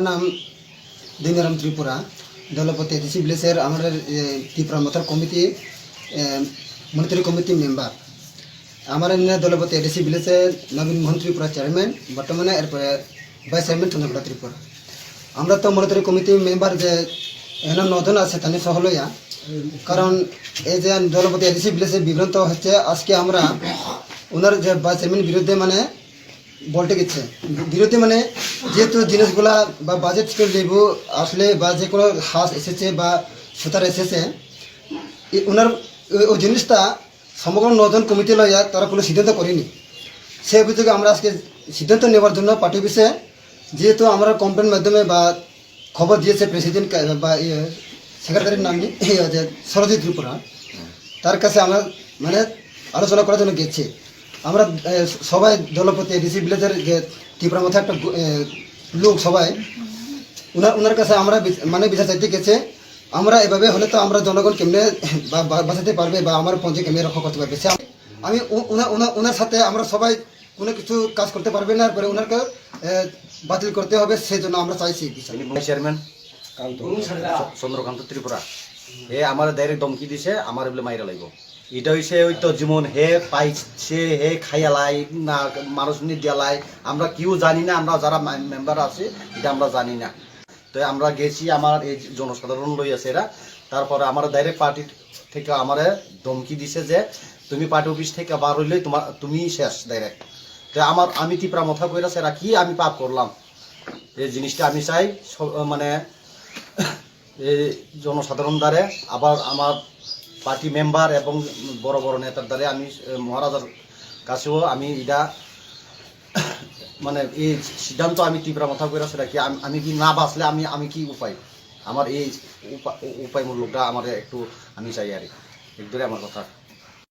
নাম দিনারাম ত্রিপুরা দলপতি এডিসি ভিলেজের আমাদের ত্রিপুরামথার কমিটি মনিটরি কমিটি মেম্বার আমার দলপতি এডিসি ভিলেজের নবীন মোহন ত্রিপুরা চেয়ারম্যান বর্তমানে এরপরে ভাইস চেয়ারম্যান চন্দ্রপুরা ত্রিপুরা। আমরা তো মনিটরি কমিটি মেম্বার যে এখানে নতুন আছে তানি সহলইয়া, কারণ এই যে দলপতি এডিসি ভিলেজের বিভ্রান্ত হচ্ছে। আজকে আমরা ওনার যে ভাইস চেয়ারম্যান বিরুদ্ধে মানে বলতে গেছে বিরোধী মানে যেহেতু জিনিসগুলা বা বাজেট লেবু আসলে বা যে কোনো হাঁস এসেছে বা সুতার এসেছে ওনার ওই জিনিসটা সমগ্র নতুন কমিটি লইয়া তারা কোনো সিদ্ধান্ত করেনি। সে অভিযোগে আমরা আজকে সিদ্ধান্ত নেওয়ার জন্য পার্টি অফিসে যেহেতু আমরা কমপ্লেনের মাধ্যমে বা খবর দিয়েছে প্রেসিডেন্ট বা সেক্রেটারির নাম সরজিৎ ত্রিপুরা, তার কাছে আমরা মানে আলোচনা করার জন্য গেছি। আমরা সবাই দলপতি এডিসি ভিলেজের যে ত্রিপুরামথা একটা লোক সবাই ওনার কাছে আমরা মানে বিচার চাইতে গেছে। আমরা এভাবে হলে তো আমরা জনগণ কেমনে বাঁচাতে পারবে বা আমার পঞ্চায়েত কেমনে রক্ষা করতে পারবে। আমি ওনার সাথে আমরা সবাই কোনো কিছু কাজ করতে পারবে না, পরে ওনাকে বাতিল করতে হবে, সেই জন্য আমরা চাইছি। চেয়ারম্যান চন্দ্রকান্ত ত্রিপুরা আমার ডাইরেক্ট ধমকি দিছে আমার বলে মাইরা লাগবো। এটা হয়েছে ওই তো যেমন হে পাইছে হে খাইয়ালাই না মানুষ দিয়ালাই আমরা কেউ জানি না, আমরা যারা মেম্বার আছে এটা আমরা জানি না। তো আমরা গেছি, আমার এই জনসাধারণ লই আছে এরা। তারপরে আমার ডাইরেক্ট পার্টি থেকে আমার ধমকি দিছে যে তুমি পার্টি অফিস থেকে বার হইলে তুমি শেষ ডাইরেক্ট। তো আমি ত্রিপুরামথা কইরাছে এরা কি আমি পাপ করলাম, এই জিনিসটা আমি চাই মানে এই জনসাধারণ দ্বারে আবার আমার পার্টি মেম্বার এবং বড় বড় নেতার দ্বারা আমি মহারাজার কাছেও আমি এটা মানে এই সিদ্ধান্ত আমি ত্রিপুরামথা করে সেটা কি আমি কি না বাঁচলে আমি কি উপায়, আমার এই উপায় মূল্যটা আমার একটু আমি চাই আর একদরে আমার কথা।